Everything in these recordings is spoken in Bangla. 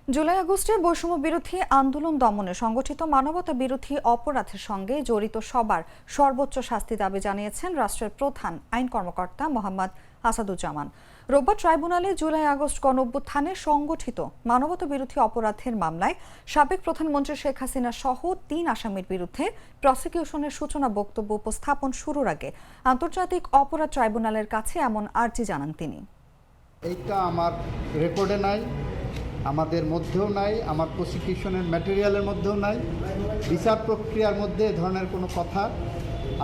জুলাই আগস্টে বৈষম্য বিরোধী আন্দোলন দমনে সংগঠিত মানবতা বিরোধী অপরাধের সঙ্গে জড়িত সবার সর্বোচ্চ শাস্তি দাবি জানিয়েছেন রাষ্ট্রের প্রধান আইন কর্মকর্তা মোহাম্মদ আসাদুজ্জামান। রোববার ট্রাইব্যুনালে জুলাই আগস্ট গণঅভ্যুত্থানে সংগঠিত মানবতা বিরোধী অপরাধের মামলায় সাবেক প্রধানমন্ত্রী শেখ হাসিনা সহ ৩ আসামির বিরুদ্ধে প্রসিকিউশনের সূচনা বক্তব্য উপস্থাপন শুরুর আগে আন্তর্জাতিক অপরাধ ট্রাইব্যুনালের কাছে এমন আর্জি জানান তিনি। এইটা আমার রেকর্ডে নাই, আমাদের মধ্যেও নাই, আমার প্রসিকিউশনের ম্যাটেরিয়ালের মধ্যেও নাই, বিচার প্রক্রিয়ার মধ্যে এ ধরনের কোনো কথা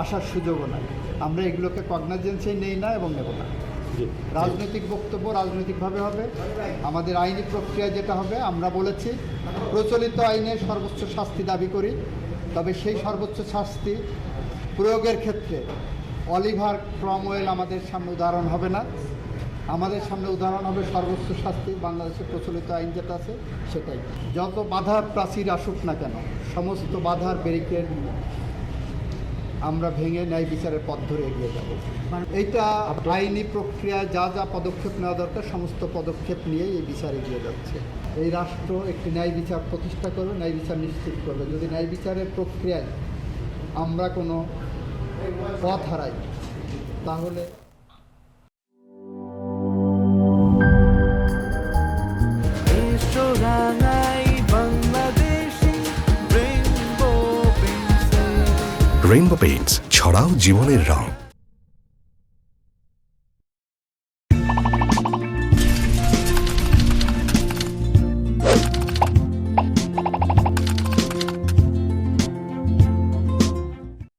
আসার সুযোগও নাই। আমরা এগুলোকে কগনাইজেন্সেই নেই না এবং নেব না। রাজনৈতিক বক্তব্য রাজনৈতিকভাবে হবে, আমাদের আইনি প্রক্রিয়া যেটা হবে। আমরা বলেছি প্রচলিত আইনে সর্বোচ্চ শাস্তি দাবি করি, তবে সেই সর্বোচ্চ শাস্তি প্রয়োগের ক্ষেত্রে অলিভার ক্রমওয়েল আমাদের সামনে উদাহরণ হবে না। আমাদের সামনে উদাহরণ হবে সর্বোচ্চ শাস্তি বাংলাদেশের প্রচলিত আইন যেটা আছে সেটাই। যত বাধার প্রাচীর আসুক না কেন, সমস্ত বাধার ব্যারিকেড আমরা ভেঙে ন্যায় বিচারের পথ ধরে এগিয়ে যাব। এইটা আইনি প্রক্রিয়ায় যা যা পদক্ষেপ নেওয়া দরকার সমস্ত পদক্ষেপ নিয়ে এই বিচার এগিয়ে যাচ্ছে। এই রাষ্ট্র একটি ন্যায় বিচার প্রতিষ্ঠা করবে, ন্যায় বিচার নিশ্চিত করবে। যদি ন্যায় বিচারের প্রক্রিয়ায় আমরা কোনো পথ হারাই তাহলে রেইনবো পেইন্টস, ছড়াও জীবনের রং।